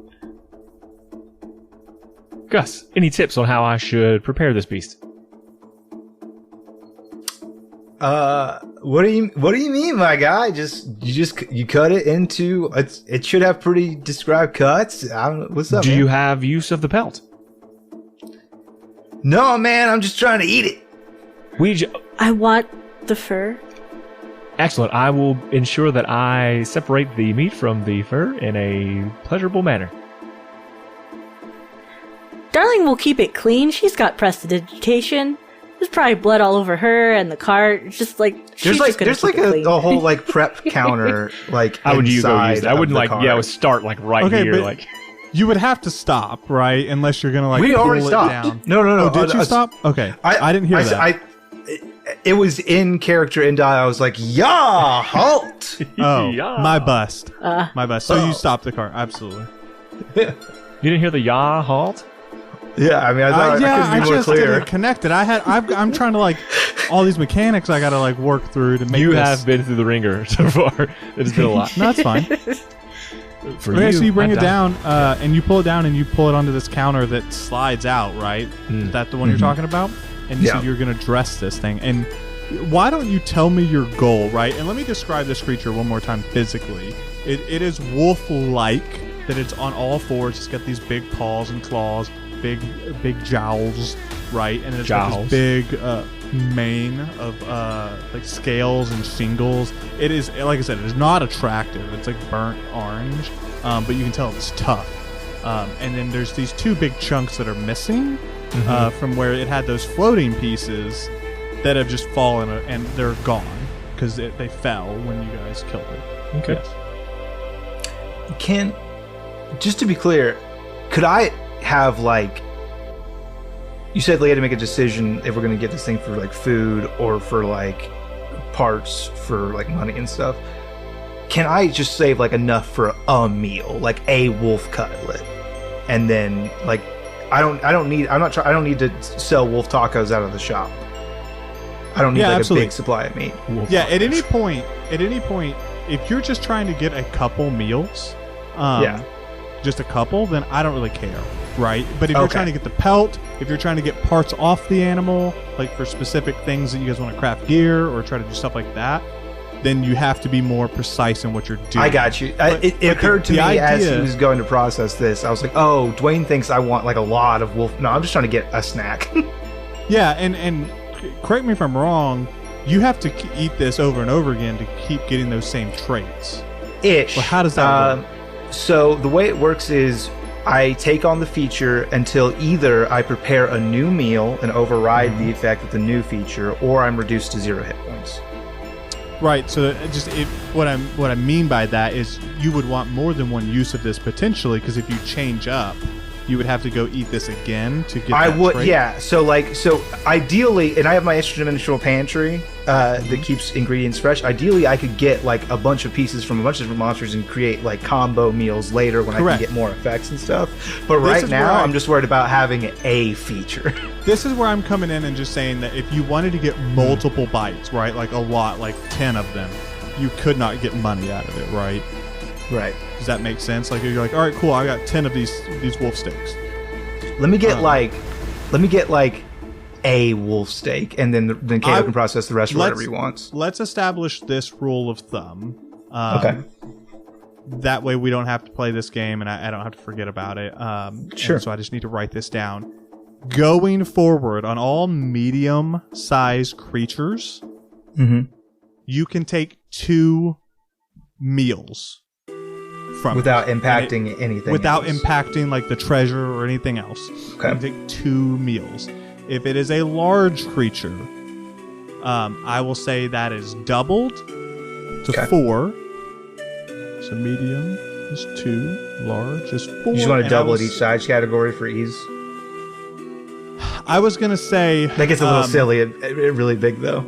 Gus, any tips on how I should prepare this beast? What do you mean, my guy? You cut it into it should have pretty described cuts. What's up? Do man? you have use of the pelt? No, man. I'm just trying to eat it. I want the fur. Excellent. I will ensure that I separate the meat from the fur in a pleasurable manner. Darling will keep it clean. She's got prestidigitation. There's probably blood all over her and the cart. It's just like there's like a whole like prep counter like How would you go use inside it? I wouldn't of the like cart. I would start like right here. but Like you would have to stop, right? Unless you're gonna like We pull already it stopped. down. No. Oh, did you stop? Okay, I didn't hear that. It was in character in dialogue. I was like, "Yeah, halt!" Oh, Yeah. my bust. My bust. So Oh. you stopped the car. Absolutely. You didn't hear the yaw halt? Yeah, I mean, I thought I couldn't be more clear. Didn't connect it. I'm trying to like all these mechanics I got to like work through to make. You have been through the ringer so far. It's been a lot. No, that's fine. For so you bring it down, and you pull it down, and you pull it onto this counter that slides out. Right? Is that the one you're talking about? And so you're going to dress this thing. And why don't you tell me your goal? Right? And let me describe this creature one more time physically. It is wolf-like. That it's on all fours. It's got these big paws and claws, big jowls, right? And it's got this big mane of like scales and shingles. It is, like I said, it is not attractive. It's like burnt orange, but you can tell it's tough. And then there's these two big chunks that are missing from where it had those floating pieces that have just fallen and they're gone because they fell when you guys killed it. Okay. Yes. Just to be clear, could I have, like... You said we had to make a decision if we're going to get this thing for, like, food or for, like, parts for, like, money and stuff. Can I just save, like, enough for a meal? Like, a wolf cutlet? And then, like, I don't need to sell wolf tacos out of the shop. I don't need, like, absolutely. A big supply of meat. At any point, if you're just trying to get a couple meals... just a couple, then I don't really care, right? But if you're trying to get the pelt, if you're trying to get parts off the animal, like for specific things that you guys want to craft gear or try to do stuff like that, then you have to be more precise in what you're doing. I got you. It occurred to me as he was going to process this. I was like, oh, Dwayne thinks I want like a lot of wolf. No, I'm just trying to get a snack. Yeah, and correct me if I'm wrong, you have to eat this over and over again to keep getting those same traits. Ish. Well, how does that work? So the way it works is I take on the feature until either I prepare a new meal and override the effect with the new feature, or I'm reduced to 0 hit points. Right. So what I mean by that is you would want more than one use of this potentially, because if you change up, you would have to go eat this again to get. I would, trait. Yeah. So ideally, and I have my instrumental pantry that keeps ingredients fresh. Ideally, I could get like a bunch of pieces from a bunch of different monsters and create like combo meals later when I can get more effects and stuff. But right now, I'm just worried about having a feature. This is where I'm coming in and just saying that if you wanted to get multiple bites, right, like a lot, like 10 of them, you could not get money out of it, right? Right. Does that make sense? Like you're like, all right, cool, I got 10 of these wolf steaks. Let me get like a wolf steak, and then Kato can process the rest for whatever he wants. Let's establish this rule of thumb. Okay. That way we don't have to play this game, and I don't have to forget about it. Sure. So I just need to write this down. Going forward, on all medium-sized creatures, you can take 2 meals from without impacting anything. Without impacting like the treasure or anything else. Okay. You can take 2 meals. If it is a large creature, I will say that is doubled to 4. So medium is 2, large is 4. You just want to double at each size category for ease? I was gonna say that gets a little silly. It really big though.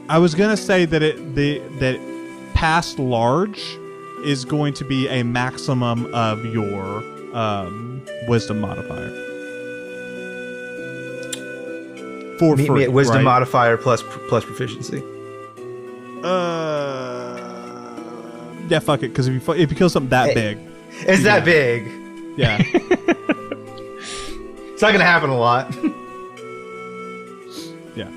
I was gonna say that that past large is going to be a maximum of your wisdom modifier. For free, wisdom modifier plus proficiency. Yeah, fuck it. Because if you kill something that big, it's that big. Yeah, it's not gonna happen a lot. Yeah,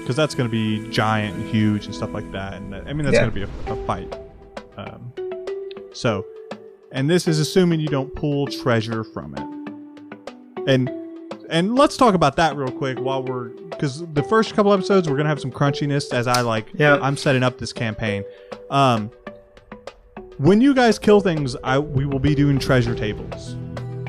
because that's gonna be giant and huge and stuff like that, and that's gonna be a fight. So, and this is assuming you don't pull treasure from it. And let's talk about that real quick because the first couple episodes we're gonna have some crunchiness as I'm setting up this campaign. When you guys kill things, we will be doing treasure tables,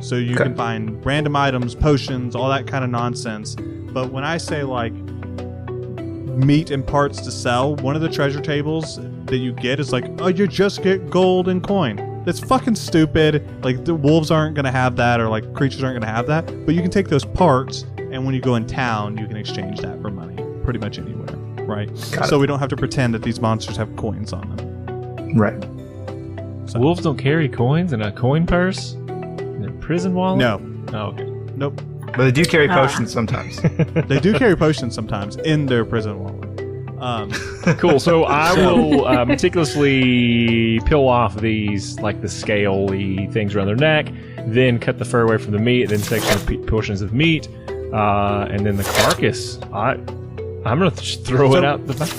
so you can find random items, potions, all that kind of nonsense. But when I say like meat and parts to sell, one of the treasure tables that you get is like, oh, you just get gold and coin. That's fucking stupid. Like the wolves aren't gonna have that, or like creatures aren't gonna have that. But you can take those parts, and when you go in town, you can exchange that for money pretty much anywhere, right? So we don't have to pretend that these monsters have coins on them. Right. So. Wolves don't carry coins in a coin purse? In a prison wallet? No. Oh, okay. Nope. But they do carry potions sometimes. They do carry potions sometimes in their prison wallet. Cool. So I will meticulously peel off these, like the scaly things around their neck, then cut the fur away from the meat, then section portions of meat, and then the carcass. I'm gonna throw it out the back.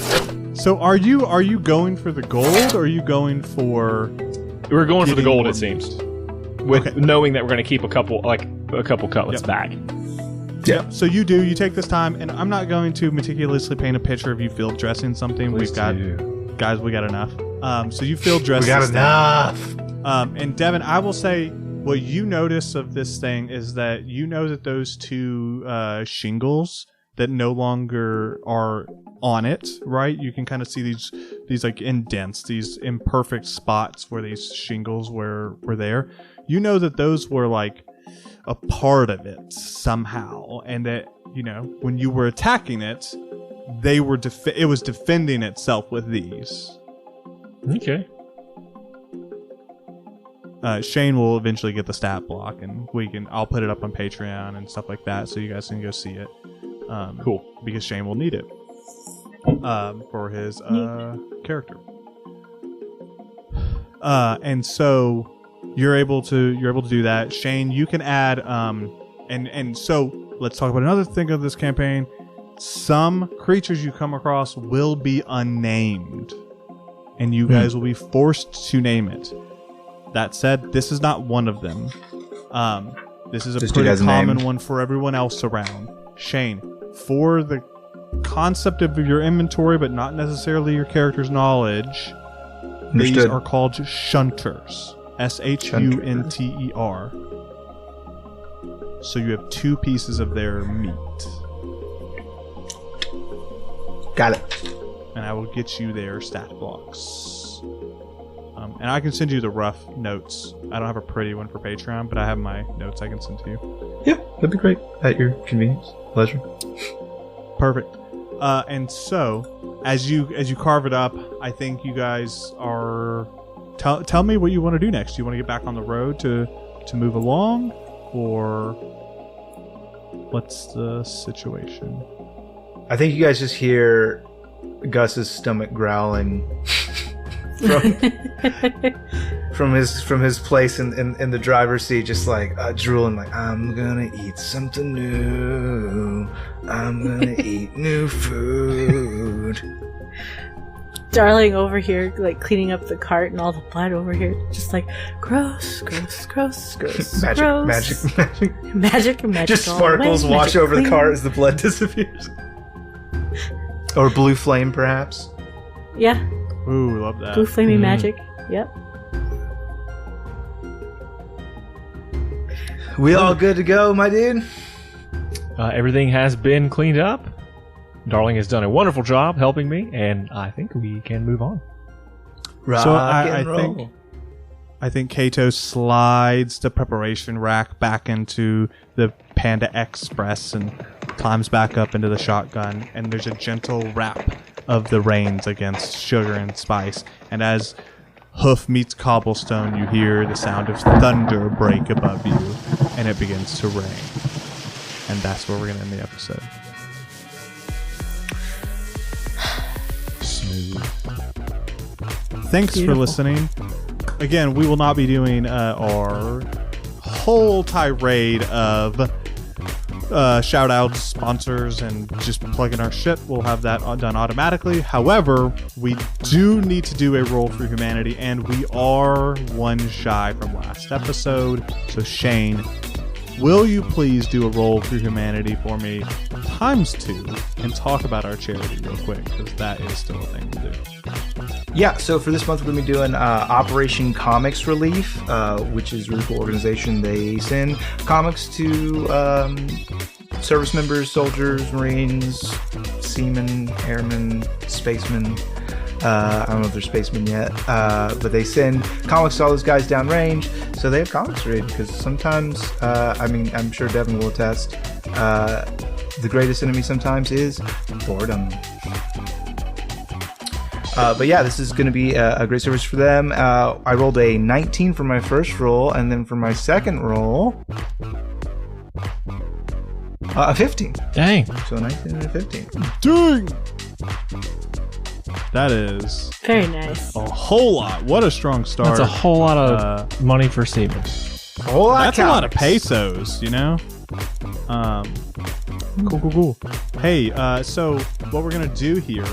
So are you going for the gold, or are you going for? We're going for the gold, more it seems. With knowing that we're going to keep a couple cutlets back. Yep. So you do. You take this time, and I'm not going to meticulously paint a picture of you field dressing something. Please We got enough. So you field dress. We got enough. And Devin, I will say what you notice of this thing is that you know that those two shingles that no longer are on it, right? You can kind of see these like indents, these imperfect spots where these shingles were there. You know that those were like a part of it somehow, and that, you know, when you were attacking it, they were it was defending itself with these. Okay. Shane will eventually get the stat block, and I'll put it up on Patreon and stuff like that, so you guys can go see it. Cool. Because Shane will need it for his character. And so you're able to do that. Shane, you can add and so let's talk about another thing of this campaign. Some creatures you come across will be unnamed, and you guys will be forced to name it. That said, this is not one of them. This is a pretty common one for everyone else around. Shane, for the concept of your inventory, but not necessarily your character's knowledge, these are called shunters. Shunter. So you have 2 pieces of their meat. Got it. And I will get you their stat blocks. And I can send you the rough notes. I don't have a pretty one for Patreon, but I have my notes I can send to you. Yeah, that'd be great. At your convenience. Pleasure. Perfect. And so, as you carve it up, I think you guys are... Tell me what you want to do next. Do you want to get back on the road to move along? Or what's the situation? I think you guys just hear Gus's stomach growling from his place in the driver's seat, just like drooling, like, I'm gonna eat something new. I'm gonna eat new food. Darling over here, like cleaning up the cart and all the blood over here, just like gross, gross, gross, gross. Magic. Just sparkles wash over the cart as the blood disappears. Or blue flame, perhaps. Yeah. Ooh, love that. Blue flaming magic. Yep. We all good to go, my dude? Everything has been cleaned up. Darling has done a wonderful job helping me, and I think we can move on. So I think Kato slides the preparation rack back into the Panda Express and climbs back up into the shotgun, and there's a gentle rap of the reins against sugar and spice. And as hoof meets cobblestone, you hear the sound of thunder break above you, and it begins to rain. And that's where we're going to end the episode. Smooth. Thanks for listening. Again, we will not be doing our whole tirade of shout outs, sponsors, and just plugging our shit. We'll have that done automatically. However, we do need to do a roll for humanity, and we are one shy from last episode. So Shane, will you please do a roll for humanity for me ×2 and talk about our charity real quick, because that is still a thing to do. Yeah, so for this month we're going to be doing Operation Comics Relief, which is a really cool organization. They send comics to service members, soldiers, Marines, seamen, airmen, spacemen. I don't know if they're spacemen yet, but they send comics to all those guys downrange, so they have comics to read, because sometimes, I'm sure Devin will attest, the greatest enemy sometimes is boredom. But yeah, this is going to be a great service for them. I rolled a 19 for my first roll, and then for my second roll, A 15. Dang. So a 19 and a 15. Dang! That is Very nice. a whole lot. What a strong start. That's a whole lot of money for Steven. A whole lot That's of a lot of calories. pesos, you know? Cool. Hey, so what we're going to do here,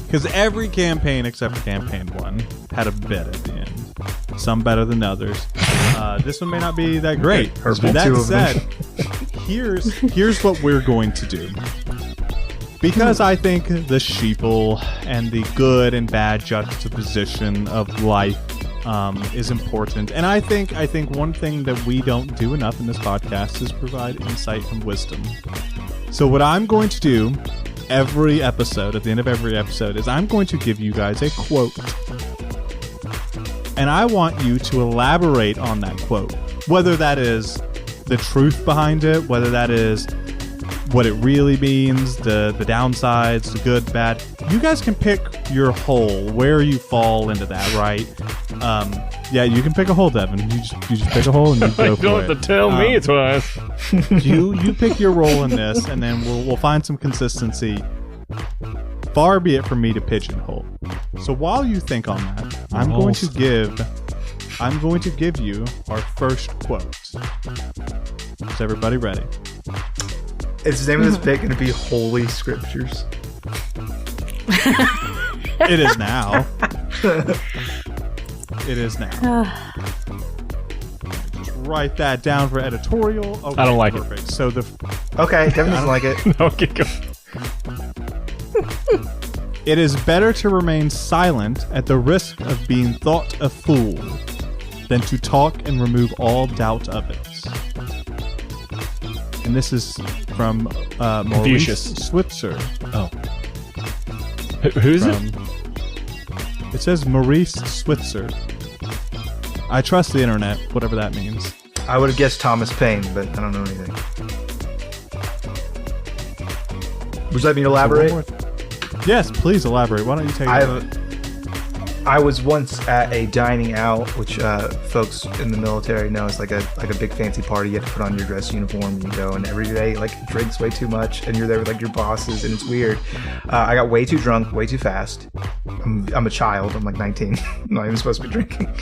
because every campaign except for campaign 1 had a bit at the end. Some better than others. This one may not be that great. Purple, That two of them. said, here's what we're going to do. Because I think the sheeple and the good and bad juxtaposition of life is important, and I think one thing that we don't do enough in this podcast is provide insight and wisdom. So what I'm going to do every episode, at the end of every episode, is I'm going to give you guys a quote, and I want you to elaborate on that quote, whether that is the truth behind it, whether that is what it really means, the downsides, the good, bad. You guys can pick your hole, where you fall into that, right? Yeah, you can pick a hole, Devin. You just pick a hole and you go You for don't it. have to tell me twice. You pick your role in this, and then we'll find some consistency. Far be it from me to pigeonhole. So while you think on that, I'm going to give you our first quote. Is everybody ready? Is the name of this bit going to be Holy Scriptures? It is now. It is now. Just write that down for editorial. Okay, I don't like it. perfect. So Okay, Devin doesn't like it. No, keep going. it is better to remain silent at the risk of being thought a fool than to talk and remove all doubt of it. And this is from Maurice Confucius. Switzer. Oh. Who's it? It says Maurice Switzer. I trust the internet, whatever that means. I would have guessed Thomas Paine, but I don't know anything. Would you let me elaborate? Yes, please elaborate. Why don't you take it? I was once at a dining out, which folks in the military know is like a big fancy party. You have to put on your dress uniform and you go, and everybody drinks way too much, and you're there with your bosses, and it's weird. I got way too drunk, way too fast. I'm a child. I'm 19. I'm not even supposed to be drinking.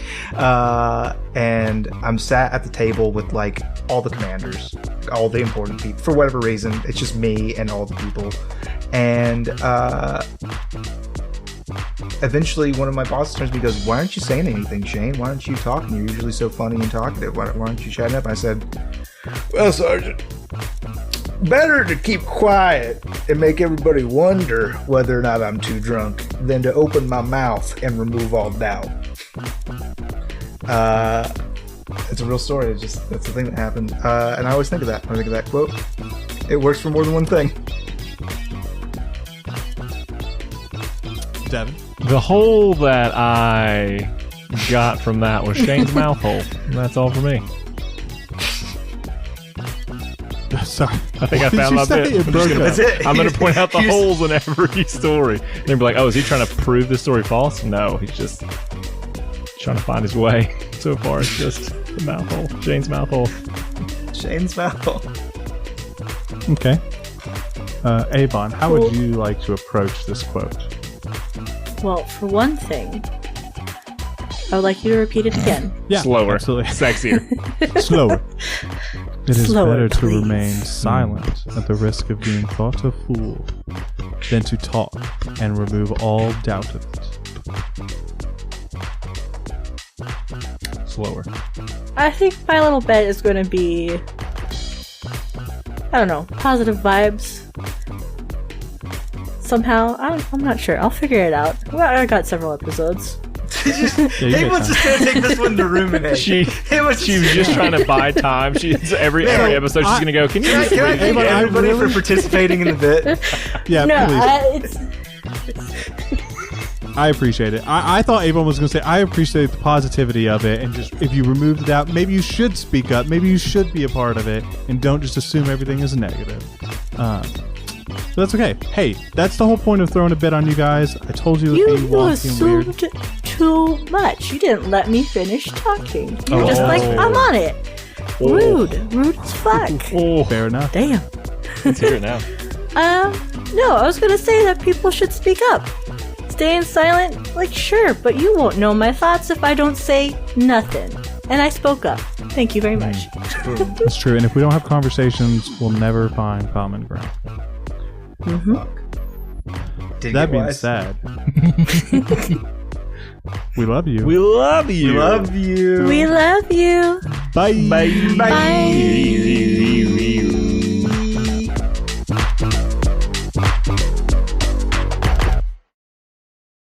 And I'm sat at the table with all the commanders, all the important people. For whatever reason, it's just me and all the people. And eventually one of my bosses turns to me and goes, "Why aren't you saying anything, Shane? Why aren't you talking? You're usually so funny and talkative. Why aren't you chatting up?" I said, "Well, Sergeant, better to keep quiet and make everybody wonder whether or not I'm too drunk than to open my mouth and remove all doubt." It's a real story. That's the thing that happened. And I always think of that when I think of that quote. It works for more than one thing. Devin? The hole that I got from that was Shane's mouth hole. That's all for me. Sorry. I think I What did found you my say? bit. It broke up. That's it. I'm going to point out the He's- holes in every story. They'll be like, "Oh, is he trying to prove this story false?" No, he's just trying to find his way. So far, it's just the mouth hole. Shane's mouth hole. Shane's mouth. Okay. Avon, how would you like to approach this quote? Well, for one thing, I would like you to repeat it again. Yeah, Slower. absolutely. Sexier. Slower. It is Slower, better to please. remain silent at the risk of being thought a fool than to talk and remove all doubt of it. Slower. I think my little bet is going to be, I don't know, positive vibes. Somehow, I'm not sure. I'll figure it out. Well, I got several episodes. Yeah, you He got was time. just gonna take this one to ruminate. She was just trying to buy time. She's every episode she's gonna go, "Can you Can I thank Avon, I everybody really- for participating in the bit? Yeah, No, please. it's I appreciate it. I thought Avon was going to say, I appreciate the positivity of it, and just if you remove the doubt, maybe you should speak up, maybe you should be a part of it, and don't just assume everything is negative. So that's okay. Hey, that's the whole point of throwing a bit on you guys. I told you it would be you wonky and weird. assumed too much. You didn't let me finish talking. You were just like, Oh. I'm on it. Rude as fuck. Oh, Fair enough. Damn. Let's hear it now. No, I was gonna say that people should speak up. Staying silent, like, sure, but you won't know my thoughts if I don't say nothing. And I spoke up. Thank you very much. It's true, and if we don't have conversations, we'll never find common ground. That being said, we love you. We love you. We love you. We love you. Bye. Bye. Bye.